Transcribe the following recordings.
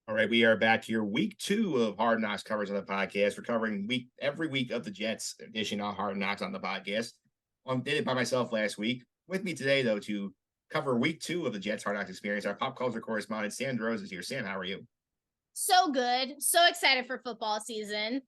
All right, we are back here, week 2 of Hard Knocks coverage on the podcast. We're covering every week of the Jets edition of Hard Knocks on the podcast. Did it by myself last week. With me today, though, to cover week 2 of the Jets Hard Knocks experience, our pop culture correspondent Sam Derosa is here. Sam, how are you? So good. So excited for football season.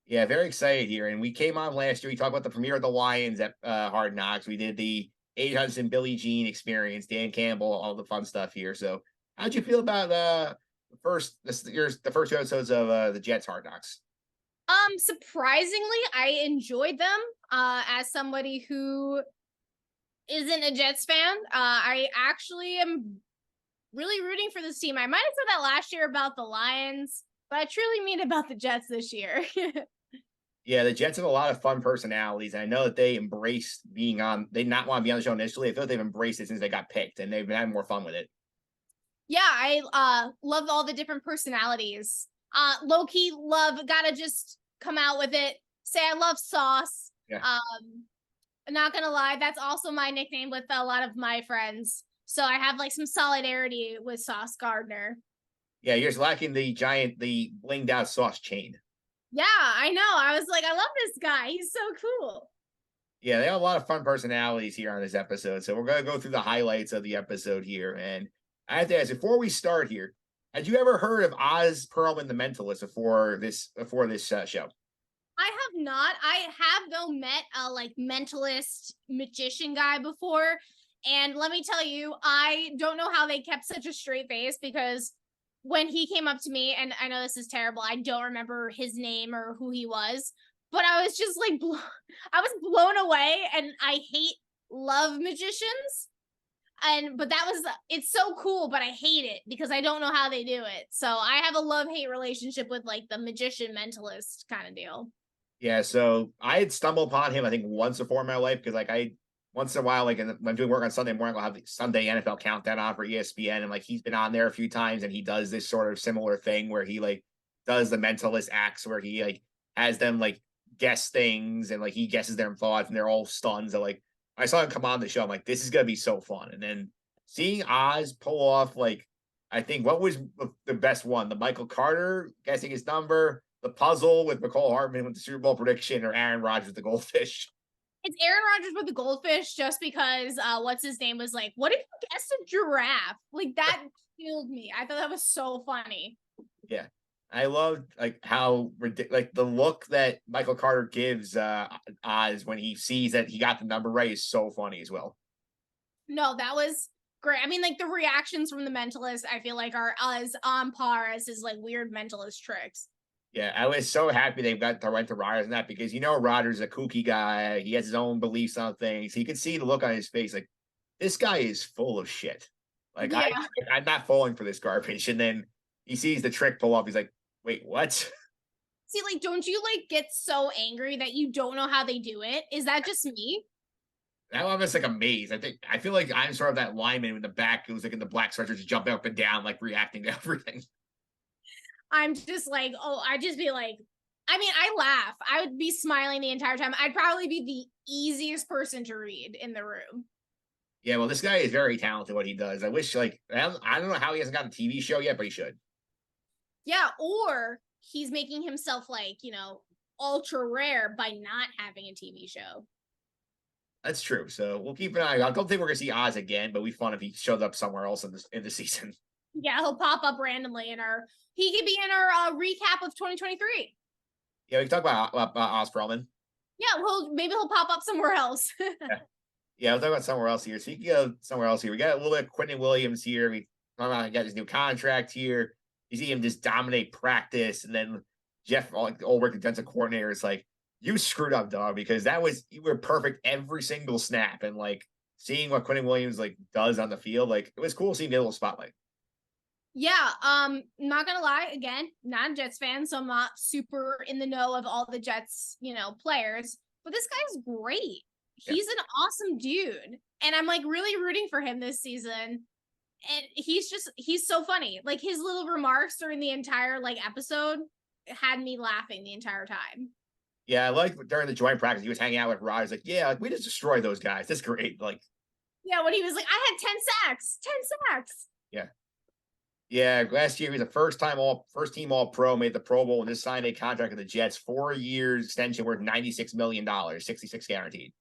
Yeah, very excited here. And we came on last year. We talked about the premiere of the Lions at Hard Knocks. We did the 800 Billie Jean experience, Dan Campbell, all the fun stuff here. So, how'd you feel about the first two episodes of the Jets Hard Knocks? Surprisingly, I enjoyed them. As somebody who isn't a Jets fan, I actually am really rooting for this team. I might have said that last year about the Lions, but I truly mean about the Jets this year. Yeah, the Jets have a lot of fun personalities. And I know that they embraced being on, they not want to be on the show initially. I feel like they've embraced it since they got picked and they've been having more fun with it. Yeah, I love all the different personalities. Low-key love, gotta just come out with it. Say I love Sauce. Yeah. Not gonna lie, that's also my nickname with a lot of my friends. So I have like some solidarity with Sauce Gardner. Yeah, you're just lacking the blinged out sauce chain. Yeah, I know. I was like, I love this guy. He's so cool. Yeah, they have a lot of fun personalities here on this episode. So we're going to go through the highlights of the episode here. And I have to ask, before we start here, had you ever heard of Oz Pearlman, the mentalist, before this show? I have not. I have though met a like mentalist magician guy before. And let me tell you, I don't know how they kept such a straight face because when he came up to me, and I know this is terrible, I don't remember his name or who he was, but I was just like, I was blown away, and I love magicians. But it's so cool, but I hate it because I don't know how they do it. So I have a love-hate relationship with like the magician mentalist kind of deal. Yeah, so I had stumbled upon him, I think, once before in my life because I once in a while, like when I'm doing work on Sunday morning, I'll have the Sunday NFL countdown on for ESPN, and like he's been on there a few times, and he does this sort of similar thing where he like does the mentalist acts where he like has them like guess things and like he guesses their thoughts, and they're all stunned. So like I saw him come on the show, I'm like, this is gonna be so fun. And then seeing Oz pull off like I think what was the best one, the Michael Carter guessing his number, the puzzle with McCall Hartman with the Super Bowl prediction, or Aaron Rodgers with the goldfish. It's Aaron Rodgers with the goldfish just because what's his name was like, what if you guessed a giraffe? Like that killed me. I thought that was so funny. Yeah. I love like how like the look that Michael Carter gives Oz when he sees that he got the number right is so funny as well. No, that was great. I mean, like the reactions from the mentalist, I feel like are as on par as his like weird mentalist tricks. Yeah, I was so happy they went to Rodgers and that because Rodgers is a kooky guy. He has his own beliefs on things. You could see the look on his face, like this guy is full of shit. Like yeah. I'm not falling for this garbage. And then he sees the trick pull off. He's like, wait, what? See, like, don't you like get so angry that you don't know how they do it? Is that just me? That one was like a maze. I feel like I'm sort of that lineman in the back who's like in the black sweatshirt, just jumping up and down, like reacting to everything. I'm just like, I'd just be like, I mean, I laugh. I would be smiling the entire time. I'd probably be the easiest person to read in the room. Yeah, well, this guy is very talented what he does. I wish, like, I don't know how he hasn't gotten a TV show yet, but he should. Yeah, or he's making himself, like, ultra rare by not having a TV show. That's true. So we'll keep an eye. I don't think we're going to see Oz again, but it'd be fun if he showed up somewhere else in the season. Yeah, he'll pop up randomly he could be in our recap of 2023. Yeah, we can talk about Oz Pearlman. Yeah, maybe he'll pop up somewhere else. Yeah, we'll talk about somewhere else here. So you can go somewhere else here. We got a little bit of Quentin Williams here. We got his new contract here. You see him just dominate practice, and then Jeff Ulbrich, defensive coordinator, is like, "You screwed up, dog," because you were perfect every single snap, and like seeing what Quentin Williams like does on the field, like it was cool seeing the little spotlight. Yeah, not gonna lie, again, not a Jets fan, so I'm not super in the know of all the Jets, players, but this guy's great. Yeah. He's an awesome dude, and I'm like really rooting for him this season. And he's so funny. Like his little remarks during the entire like episode had me laughing the entire time. Yeah, I like during the joint practice, he was hanging out with Rodgers, like, yeah, like we just destroyed those guys. That's great. Like, yeah, when he was like, I had 10 sacks. Yeah. Yeah, last year he was a first team all pro, made the Pro Bowl and just signed a contract with the Jets, 4 years extension worth $96 million, 66 guaranteed.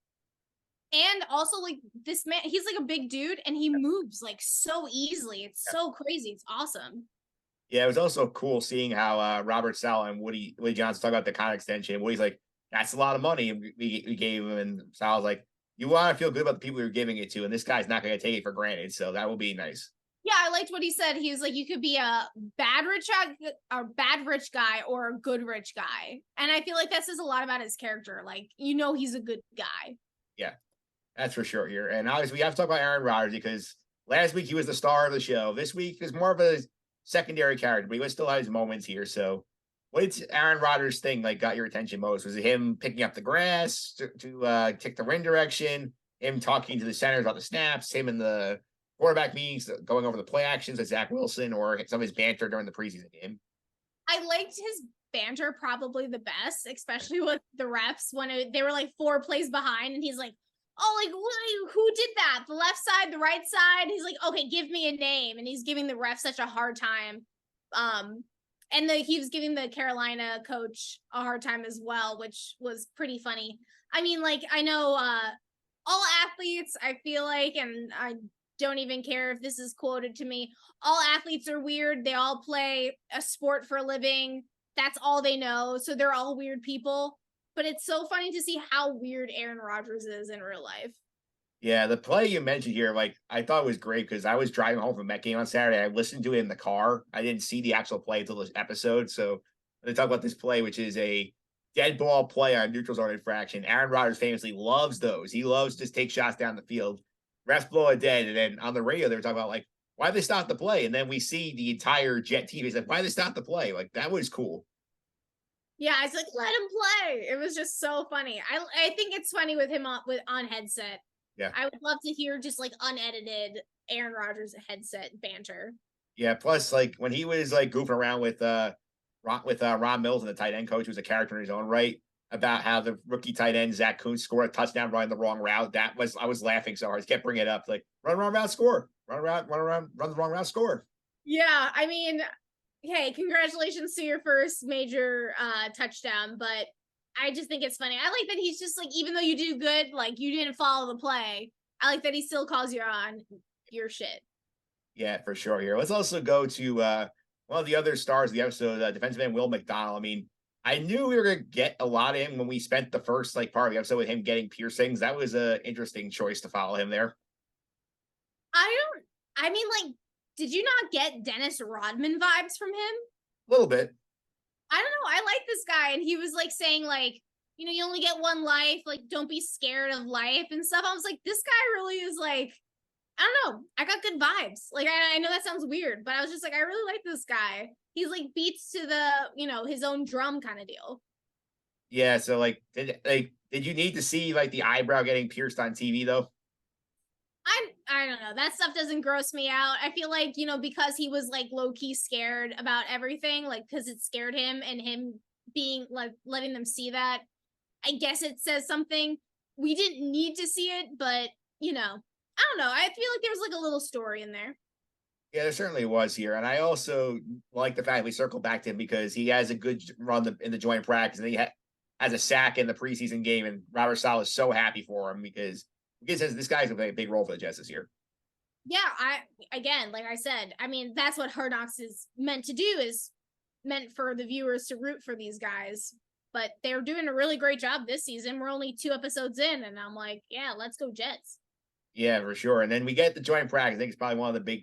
And also, like, this man, he's like a big dude and he moves like so easily. It's so crazy. It's awesome. Yeah, it was also cool seeing how Robert Saleh and Woody Johnson talk about the contract extension. Woody's like, "That's a lot of money we gave him," and Saleh's like, "You want to feel good about the people you're giving it to, and this guy's not going to take it for granted, so that will be nice." Yeah, I liked what he said. He was like, you could be a bad rich guy or a good rich guy. And I feel like that says a lot about his character. Like, he's a good guy. Yeah, that's for sure here. And obviously, we have to talk about Aaron Rodgers because last week he was the star of the show. This week is more of a secondary character, but he would still have his moments here. So, what's Aaron Rodgers' thing like got your attention most? Was it him picking up the grass to take the wind direction? Him talking to the centers about the snaps? Him in the quarterback meetings, going over the play actions with Zach Wilson, or some of his banter during the preseason game? I liked his banter probably the best, especially with the refs when they were like 4 plays behind and he's like, oh, like, who did that? The left side, the right side? He's like, okay, give me a name. And he's giving the ref such a hard time. And he was giving the Carolina coach a hard time as well, which was pretty funny. I mean, like, I know all athletes, I feel like, and I don't even care if this is quoted to me, all athletes are weird. They all play a sport for a living. That's all they know. So they're all weird people. But it's so funny to see how weird Aaron Rodgers is in real life. Yeah, the play you mentioned here, like I thought was great because I was driving home from a Met game on Saturday. I listened to it in the car. I didn't see the actual play until this episode. So they talk about this play, which is a dead ball play on neutral zone infraction. Aaron Rodgers famously loves those. He loves to just take shots down the field. Refs blow it dead, and then on the radio they were talking about like why they stopped the play, and then we see the entire Jet team. He's like, why they stopped the play? Like that was cool. Yeah, I was like, let him play. It was just so funny. I think it's funny with him on headset. Yeah, I would love to hear just like unedited Aaron Rodgers headset banter. yeah. Plus, like when he was like goofing around with Ron Mills and the tight end coach, who was a character in his own right, about how the rookie tight end Zach Kuntz scored a touchdown running the wrong route. I was laughing so hard. I kept bringing it up, like run the wrong route, score, run the wrong route, score. Yeah, I mean, hey, congratulations to your first major touchdown, but I just think it's funny. I like that he's just like, even though you do good, like you didn't follow the play. I like that he still calls you on your shit. Yeah, for sure. Here, let's also go to one of the other stars of the episode, defensive end Will McDonald. I mean, I knew we were gonna get a lot of him when we spent the first like part of the episode with him getting piercings. That was an interesting choice to follow him there. I mean, like, did you not get Dennis Rodman vibes from him? A little bit. I don't know. I like this guy. And he was like saying, like, you only get one life. Like, don't be scared of life and stuff. I was like, this guy really is like, I don't know. I got good vibes. Like, I know that sounds weird, but I was just like, I really like this guy. He's like beats to the, his own drum kind of deal. Yeah. So like, did you need to see like the eyebrow getting pierced on TV though? I don't know. That stuff doesn't gross me out. I feel like, because he was like low key scared about everything, like because it scared him and him being like letting them see that. I guess it says something. We didn't need to see it, but I don't know. I feel like there was like a little story in there. Yeah, there certainly was here. And I also like the fact we circled back to him because he has a good run in the joint practice and he has a sack in the preseason game. And Robert Saleh is so happy for him because this guy's going to play a big role for the Jets this year. Yeah, like I said, I mean, that's what Hard Knocks is meant to do, is meant for the viewers to root for these guys. But they're doing a really great job this season. We're only 2 episodes in, and I'm like, yeah, let's go Jets. Yeah, for sure. And then we get the joint practice. I think it's probably one of the big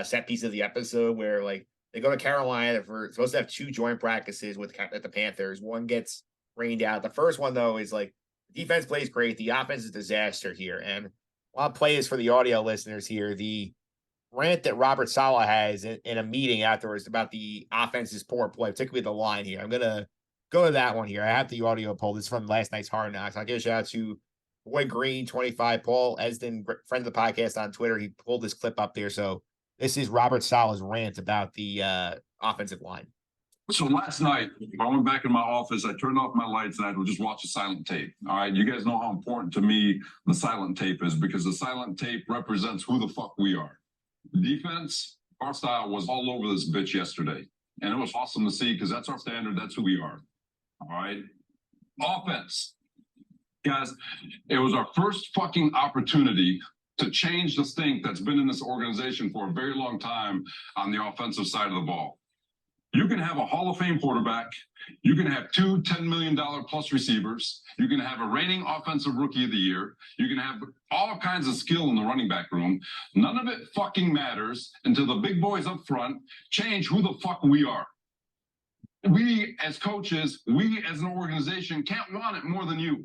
set pieces of the episode where like they go to Carolina for supposed to have 2 joint practices with the Panthers. One gets rained out. The first one though is like the defense plays great. The offense is a disaster here. And I'll play this for the audio listeners here. The rant that Robert Saleh has in a meeting afterwards about the offense's poor play, particularly the line here. I'm gonna go to that one here. I have the audio pulled. This is from last night's Hard Knocks. I'll give a shout out to Boy Green 25, Paul Esden, friend of the podcast on Twitter. He pulled this clip up there. So this is Robert Saleh's rant about the offensive line. So last night, I went back in my office, I turned off my lights, and I would just watch a silent tape. All right, you guys know how important to me the silent tape is, because the silent tape represents who the fuck we are. Defense, Our style was all over this bitch yesterday. And it was awesome to see because that's our standard. That's who we are. All right. Offense. Guys, it was our first fucking opportunity to change the stink that's been in this organization for a very long time on the offensive side of the ball. You can have a Hall of Fame quarterback. You can have two $10 million plus receivers. You can have a reigning offensive rookie of the year. You can have all kinds of skill in the running back room. None of it fucking matters until the big boys up front change who the fuck we are. We as coaches, we as an organization can't want it more than you.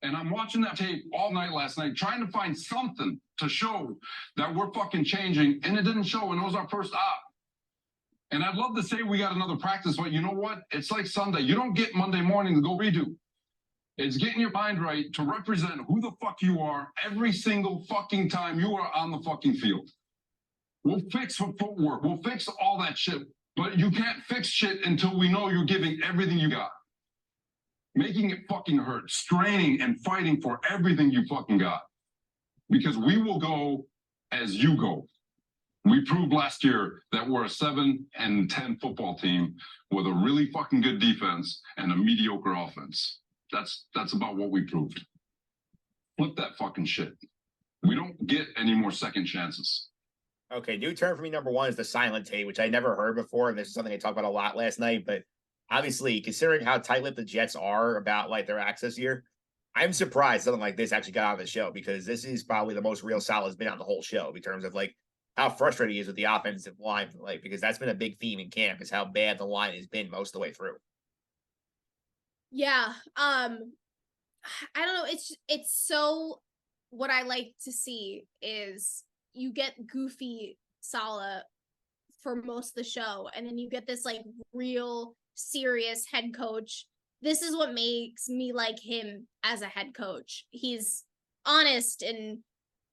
And I'm watching that tape all night last night, trying to find something to show that we're fucking changing, and it didn't show, and it was our first op. And I'd love to say we got another practice, but you know what? It's like Sunday. You don't get Monday morning to go redo. It's getting your mind right to represent who the fuck you are every single fucking time you are on the fucking field. We'll fix footwork. We'll fix all that shit. But you can't fix shit until we know you're giving everything you got. Making it fucking hurt, straining and fighting for everything you fucking got. Because we will go as you go. We proved last year that we're a 7-10 football team with a really fucking good defense and a mediocre offense. That's about what we proved. Flip that fucking shit. We don't get any more second chances. Okay, new term for me, number one, is the silent tape, which I never heard before, and this is something I talked about a lot last night, but obviously, considering how tight-lipped the Jets are about like their access here, I'm surprised something like this actually got on the show, because this is probably the most real Saleh's been on the whole show in terms of like how frustrated he is with the offensive line, like, because that's been a big theme in camp, is how bad the line has been most of the way through. Yeah. I don't know. It's so, what I like to see is you get goofy Saleh for most of the show, and then you get this like real serious head coach. This is what makes me like him as a head coach. He's honest and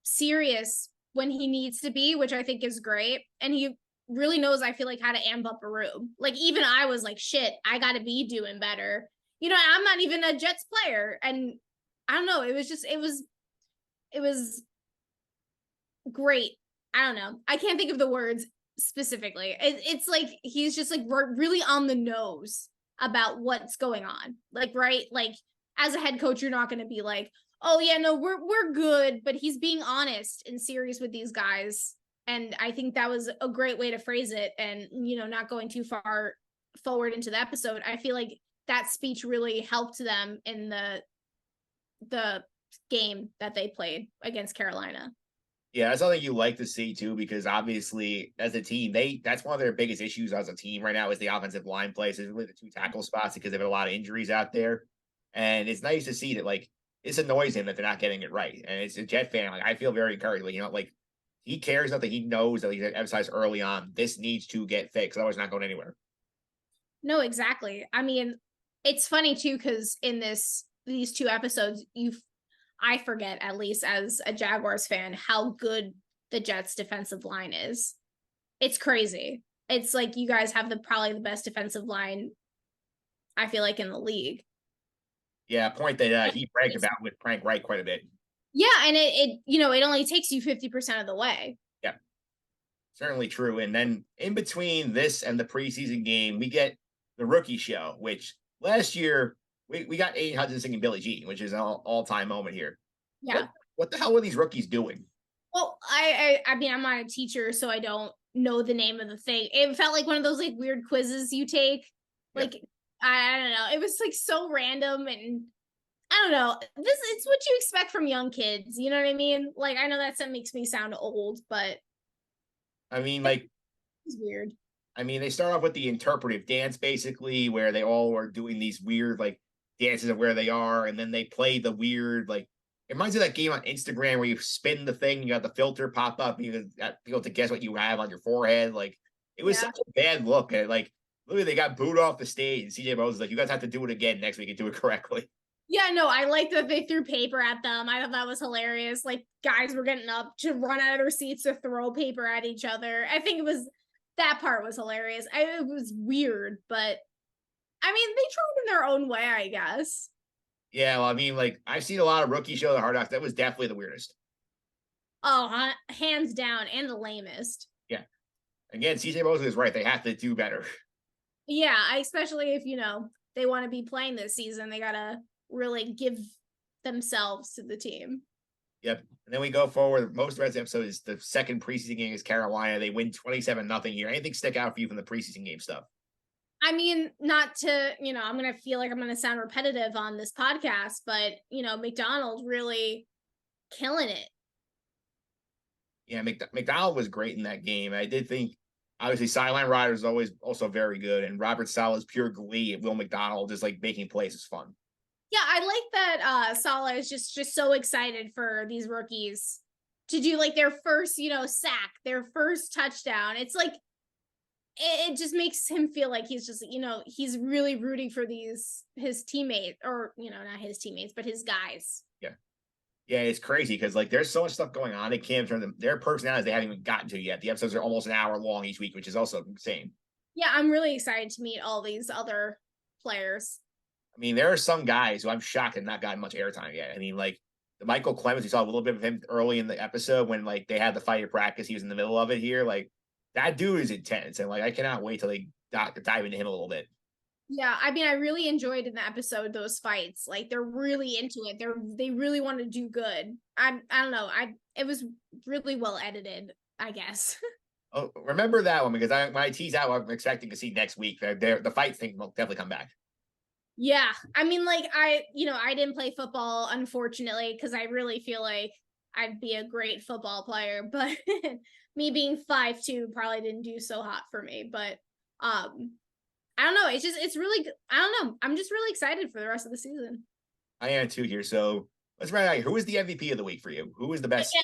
serious when he needs to be, which I think is great. And he really knows, I feel like, how to amp up a room. Like, even I was like, shit, I got to be doing better. You know, I'm not even a Jets player. And I don't know. It was great. I don't know. I can't think of the words specifically. It's like, he's just like really on the nose about what's going on. Like, right? Like, as a head coach, you're not going to be like, oh yeah, no, we're good, but he's being honest and serious with these guys. And I think that was a great way to phrase it. And, you know, not going too far forward into the episode, I feel like that speech really helped them in the game that they played against Carolina. Yeah, that's something you like to see too, because obviously as a team, that's one of their biggest issues as a team right now is the offensive line play, specifically the two tackle spots, because they've had a lot of injuries out there. And it's nice to see that, like, this annoys him that they're not getting it right. And it's a Jet fan, like, I feel very encouraged. Like, you know, like, he cares enough that he knows that he emphasized early on, this needs to get fixed, otherwise it's not going anywhere. No, exactly. I mean, it's funny too, because in these two episodes, I forget, at least as a Jaguars fan, how good the Jets defensive line is. It's crazy. It's like you guys have probably the best defensive line, I feel like, in the league. Yeah, a point that he bragged about with Frank Wright quite a bit. Yeah, and it you know, it only takes you 50% of the way. Yeah, certainly true. And then in between this and the preseason game, we get the rookie show, which last year we got Aiden Hudson singing Billie Jean, which is an all-time moment here. Yeah. What the hell were these rookies doing? Well, I mean, I'm not a teacher, so I don't know the name of the thing. It felt like one of those like weird quizzes you take. Like, yeah. I don't know. It was like so random, and I don't know. It's what you expect from young kids. You know what I mean? Like, I know that makes me sound old, but I mean, like, it's weird. I mean, they start off with the interpretive dance, basically, where they all are doing these weird, like, dances of where they are, and then they play the weird, like, it reminds me of that game on Instagram where you spin the thing, you got the filter pop up, you got people to guess what you have on your forehead. Like, it was such a bad look. And, like, literally, they got booed off the stage. And CJ Rose was like, you guys have to do it again next week and do it correctly. Yeah, no, I like that they threw paper at them. I thought that was hilarious. Like, guys were getting up to run out of their seats to throw paper at each other. I think that part was hilarious. It was weird, but I mean, they tried in their own way, I guess. Yeah, well, I mean, like, I've seen a lot of rookie shows, the Hard Knocks. That was definitely the weirdest. Oh, hands down, and the lamest. Yeah. Again, CJ Mosley is right. They have to do better. Yeah, especially if, they want to be playing this season, they got to really give themselves to the team. Yep. And then we go forward. Most of the rest of the episode is the second preseason game is Carolina. They win 27-0 here. Anything stick out for you from the preseason game stuff? I mean, not to, I'm going to feel like I'm going to sound repetitive on this podcast, but, McDonald really killing it. Yeah, McDonald was great in that game. I did think, obviously, sideline Rodgers is always also very good. And Robert Saleh's pure glee at Will McDonald just like making plays is fun. Yeah, I like that Saleh is just so excited for these rookies to do like their first, sack, their first touchdown. It's like it just makes him feel like he's just, he's really rooting for his teammates, or not his teammates, but his guys. Yeah, it's crazy because like there's so much stuff going on. They can't turn them their personalities they haven't even gotten to yet. The episodes are almost an hour long each week, which is also insane. Yeah, I'm really excited to meet all these other players. I mean, there are some guys who I'm shocked have not gotten much airtime yet. I mean, like the Michael Clemens, we saw a little bit of him early in the episode when like they had the fight at practice. He was in the middle of it here. Like that dude is intense, and like I cannot wait till they dive into him a little bit. Yeah, I mean, I really enjoyed in the episode those fights. Like they're really into it. They really want to do good. I don't know. It was really well edited, I guess. Oh, remember that one because when I tease out what I'm expecting to see next week. The fight thing will definitely come back. Yeah, I mean, like I didn't play football unfortunately because I really feel like I'd be a great football player, but me being 5'2" probably didn't do so hot for me. But I don't know. It's really, I don't know. I'm just really excited for the rest of the season. I am too here. So let's write out. Who is the MVP of the week for you? Who is the best?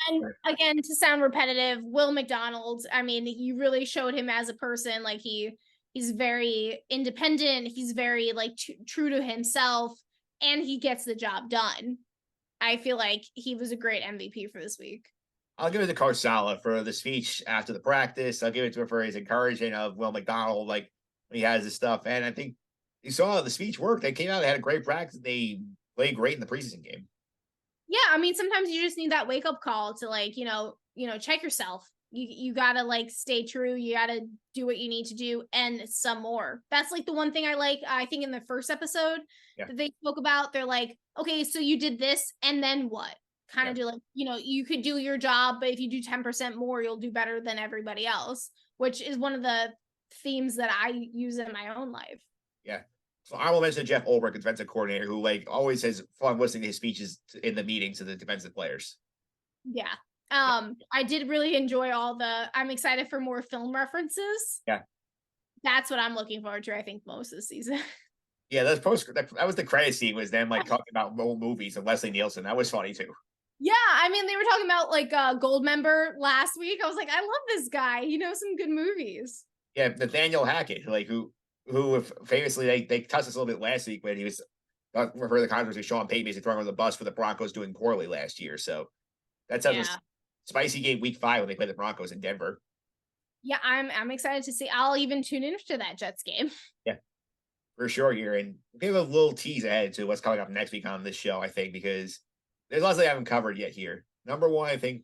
Again, to sound repetitive, Will McDonald. I mean, you really showed him as a person. Like he's very independent. He's very like true to himself, and he gets the job done. I feel like he was a great MVP for this week. I'll give it to Saleh for the speech after the practice. I'll give it to him for his encouragement of Will McDonald. Like, when he has his stuff. And I think you saw the speech work. They came out, they had a great practice. They played great in the preseason game. Yeah, I mean, sometimes you just need that wake-up call to like, check yourself. You gotta like stay true. You gotta do what you need to do and some more. That's like the one thing I like, I think in the first episode that they spoke about. They're like, okay, so you did this and then what? Kind of do like, you could do your job, but if you do 10% more, you'll do better than everybody else, which is one of the themes that I use in my own life. Yeah. So I will mention Jeff Ulbrich, defensive coordinator, who like always has fun listening to his speeches in the meetings to the defensive players. Yeah. I did really enjoy I'm excited for more film references. Yeah. That's what I'm looking forward to, I think, most of the season. Yeah, that was the credit scene was them like talking about old movies and Leslie Nielsen. That was funny too. Yeah, I mean, they were talking about like Goldmember last week. I was like, I love this guy. He knows some good movies. Yeah, Nathaniel Hackett, like who famously they touched us a little bit last week when he was for the controversy. Sean Payton basically throwing on the bus for the Broncos doing poorly last year. So that's how this spicy game week 5 when they play the Broncos in Denver. Yeah, I'm excited to see. I'll even tune into that Jets game. Yeah, for sure here, and we'll give a little tease ahead to what's coming up next week on this show. I think because there's lots they haven't covered yet here. Number one, I think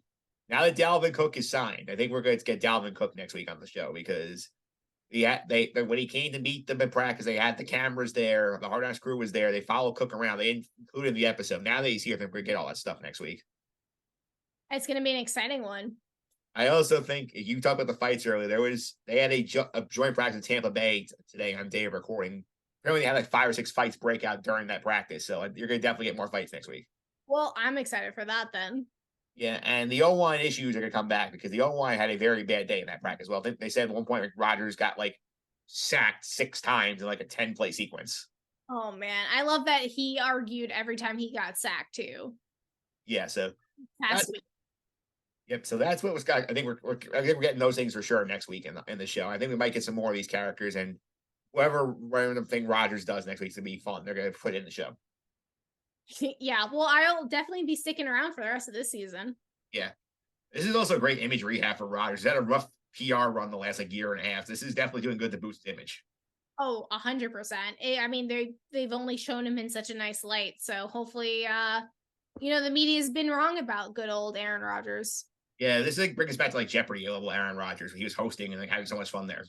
now that Dalvin Cook is signed, I think we're going to get Dalvin Cook next week on the show because. They when he came to meet them in practice, they had the cameras there. The Hard Knocks crew was there. They followed Cook around. They included the episode. Now that he's here, I think we're going to get all that stuff next week. It's going to be an exciting one. I also think you talked about the fights earlier. They had a joint practice in Tampa Bay today on day of recording. Apparently, they had like 5 or 6 fights break out during that practice. So you're going to definitely get more fights next week. Well, I'm excited for that then. Yeah, and the O-line issues are going to come back because the O-line had a very bad day in that practice. Well, they said at one point like Rodgers got like sacked 6 times in like a 10-play sequence. Oh man, I love that he argued every time he got sacked too. Yeah, so past week. Yep. So that's what was got. I think we're getting those things for sure next week in the show. I think we might get some more of these characters and whatever random thing Rodgers does next week's gonna be fun. They're gonna put it in the show. Yeah, well, I'll definitely be sticking around for the rest of this season. Yeah. This is also a great image rehab for Rodgers. He's had a rough PR run the last like year and a half. This is definitely doing good to boost his image. Oh, 100%. I mean, they've only shown him in such a nice light. So hopefully, the media's been wrong about good old Aaron Rodgers. Yeah, this like brings us back to like Jeopardy, a little Aaron Rodgers. He was hosting and like having so much fun there.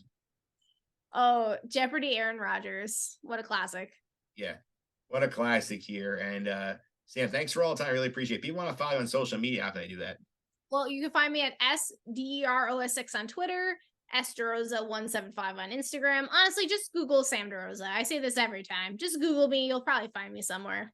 Oh, Jeopardy, Aaron Rodgers. What a classic. Yeah. What a classic here. And Sam, thanks for all the time. I really appreciate it. If you want to follow on social media, how can I do that? Well, you can find me at SDEROS6 on Twitter, SDerosa175 on Instagram. Honestly, just Google Sam Derosa. I say this every time. Just Google me. You'll probably find me somewhere.